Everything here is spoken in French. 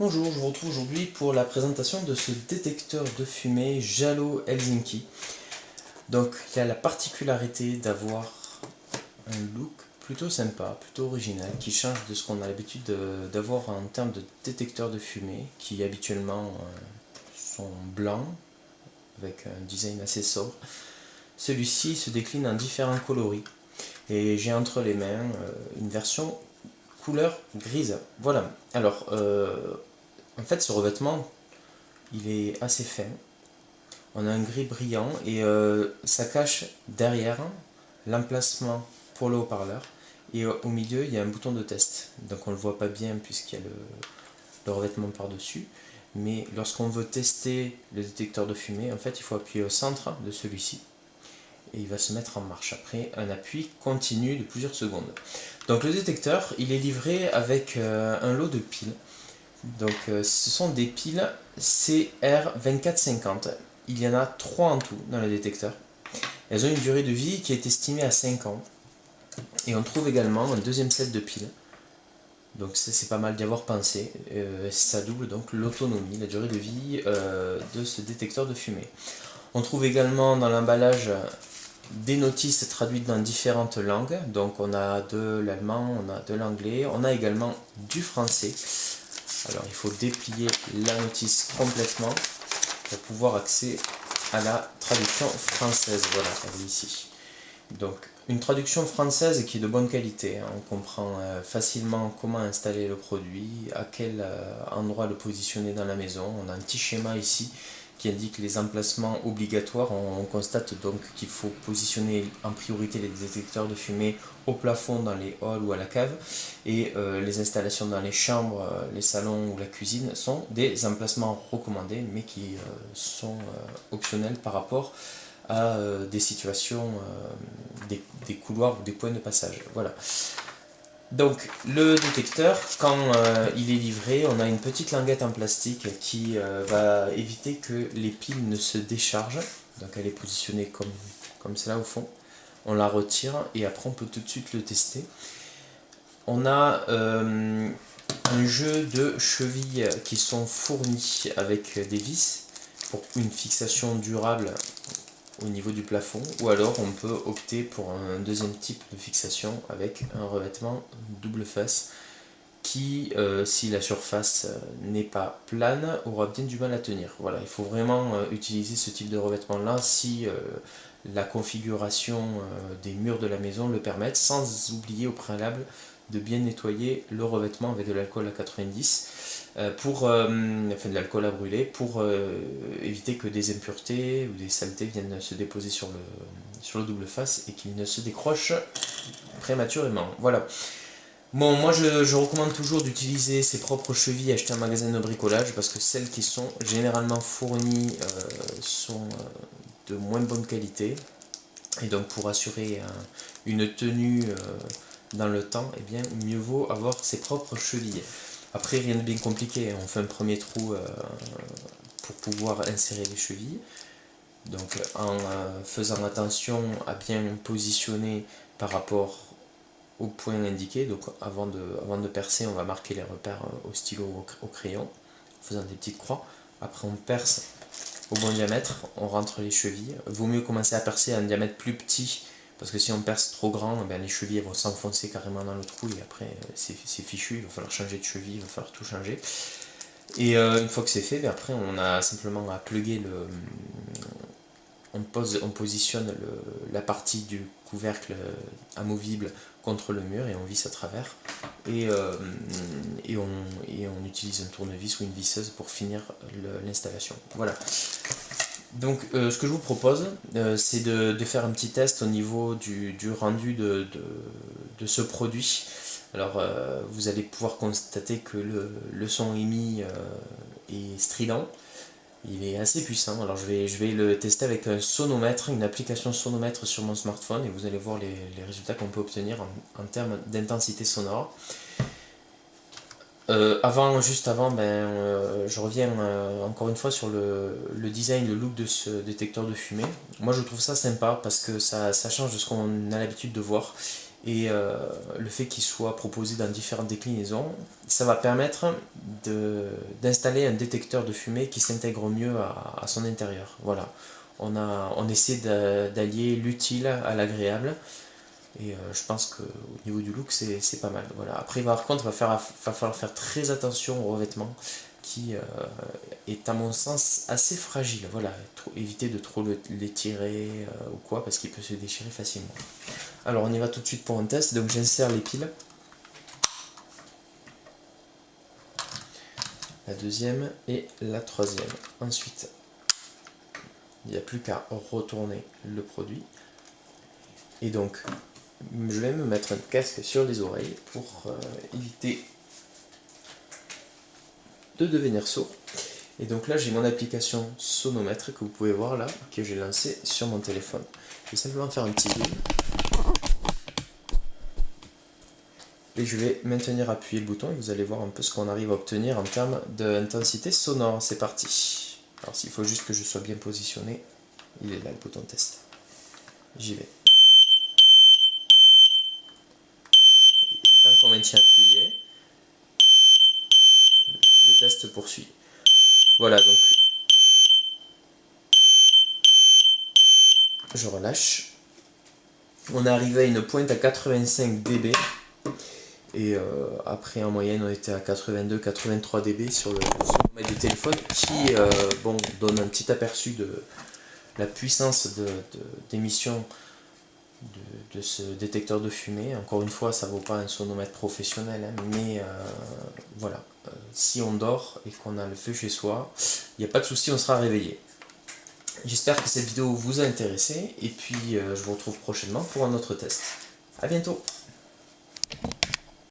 Bonjour, je vous retrouve aujourd'hui pour la présentation de ce détecteur de fumée Jalo Helsinki. Donc il a la particularité d'avoir un look plutôt sympa, plutôt original, qui change de ce qu'on a l'habitude d'avoir en termes de détecteur de fumée, qui habituellement sont blancs, avec un design assez sobre. Celui-ci se décline en différents coloris, et j'ai entre les mains une version couleur grise. Voilà, alors en fait ce revêtement il est assez fin. On a un gris brillant et ça cache derrière l'emplacement pour le haut-parleur. Et au milieu, il y a un bouton de test. Donc on ne le voit pas bien puisqu'il y a le revêtement par-dessus. Mais lorsqu'on veut tester le détecteur de fumée, en fait, il faut appuyer au centre de celui-ci. Et il va se mettre en marche après un appui continu de plusieurs secondes. Donc le détecteur, il est livré avec un lot de piles. Donc ce sont des piles CR2450. Il y en a 3 en tout dans le détecteur. Elles ont une durée de vie qui est estimée à 5 ans. Et on trouve également un deuxième set de piles. Donc c'est pas mal d'y avoir pensé. Ça double donc l'autonomie, la durée de vie de ce détecteur de fumée. On trouve également dans l'emballage des notices traduites dans différentes langues. Donc on a de l'allemand, on a de l'anglais, on a également du français. Alors il faut déplier la notice complètement pour pouvoir accéder à la traduction française. Voilà, elle est ici. Donc une traduction française qui est de bonne qualité. On comprend facilement comment installer le produit, à quel endroit le positionner dans la maison. On a un petit schéma ici qui indique les emplacements obligatoires. On constate donc qu'il faut positionner en priorité les détecteurs de fumée au plafond dans les halls ou à la cave, et les installations dans les chambres, les salons ou la cuisine sont des emplacements recommandés mais qui sont optionnels par rapport à des situations, des couloirs ou des points de passage. Voilà. Donc le détecteur, quand il est livré, on a une petite languette en plastique qui va éviter que les piles ne se déchargent. Donc elle est positionnée comme cela au fond. On la retire et après on peut tout de suite le tester. On a un jeu de chevilles qui sont fournies avec des vis pour une fixation durable au niveau du plafond, ou alors on peut opter pour un deuxième type de fixation avec un revêtement double face qui, si la surface n'est pas plane, aura bien du mal à tenir. Voilà, il faut vraiment utiliser ce type de revêtement là si la configuration des murs de la maison le permettent, sans oublier au préalable de bien nettoyer le revêtement avec de l'alcool à 90 enfin de l'alcool à brûler, pour éviter que des impuretés ou des saletés viennent se déposer sur le double face et qu'il ne se décroche prématurément. Voilà. Bon, moi je recommande toujours d'utiliser ses propres chevilles achetées en magasin de bricolage, parce que celles qui sont généralement fournies sont de moins bonne qualité. Et donc pour assurer une tenue dans le temps, eh bien mieux vaut avoir ses propres chevilles. Après, rien de bien compliqué, on fait un premier trou pour pouvoir insérer les chevilles. Donc en faisant attention à bien positionner par rapport au point indiqué. Donc avant de percer, on va marquer les repères au stylo, au crayon, en faisant des petites croix. Après on perce au bon diamètre, on rentre les chevilles. Vaut mieux commencer à percer à un diamètre plus petit, parce que si on perce trop grand, ben les chevilles vont s'enfoncer carrément dans le trou et après c'est fichu, il va falloir changer de cheville, il va falloir tout changer. Et une fois que c'est fait, ben après on a simplement à plugger on positionne la partie du couvercle amovible contre le mur et on visse à travers. Et on utilise un tournevis ou une visseuse pour finir l'installation. Voilà. Donc ce que je vous propose, c'est de faire un petit test au niveau du rendu de ce produit. Alors vous allez pouvoir constater que le son émis est strident. Il est assez puissant. Alors je vais le tester avec un sonomètre, une application sonomètre sur mon smartphone, et vous allez voir les résultats qu'on peut obtenir en termes d'intensité sonore. Juste avant, je reviens encore une fois sur le design, le look de ce détecteur de fumée. Moi je trouve ça sympa parce que ça change de ce qu'on a l'habitude de voir. Et le fait qu'il soit proposé dans différentes déclinaisons, ça va permettre d'installer un détecteur de fumée qui s'intègre mieux à son intérieur. Voilà, on essaie d'allier l'utile à l'agréable, et je pense qu'au niveau du look, c'est pas mal. Voilà. Après, par contre, va falloir faire très attention au revêtement, qui est à mon sens assez fragile. Voilà, éviter de trop l'étirer ou quoi, parce qu'il peut se déchirer facilement. Alors on y va tout de suite pour un test, donc j'insère les piles. La deuxième et la troisième. Ensuite, il n'y a plus qu'à retourner le produit. Et donc, je vais me mettre un casque sur les oreilles pour éviter de devenir sourd. Et donc là, j'ai mon application sonomètre que vous pouvez voir là, que j'ai lancée sur mon téléphone. Je vais simplement faire un petit zoom. Et je vais maintenir appuyé le bouton et vous allez voir un peu ce qu'on arrive à obtenir en termes d'intensité sonore. C'est parti. Alors s'il faut juste que je sois bien positionné, il est là le bouton test. J'y vais. Et tant qu'on maintient appuyé, le test poursuit. Voilà, donc je relâche. On est arrivé à une pointe à 85 dB. Et après en moyenne on était à 82-83 dB sur le sonomètre du téléphone, qui donne un petit aperçu de la puissance d'émission de ce détecteur de fumée. Encore une fois, ça ne vaut pas un sonomètre professionnel, hein, mais voilà, si on dort et qu'on a le feu chez soi, il n'y a pas de souci, on sera réveillé. J'espère que cette vidéo vous a intéressé, et puis je vous retrouve prochainement pour un autre test. A bientôt.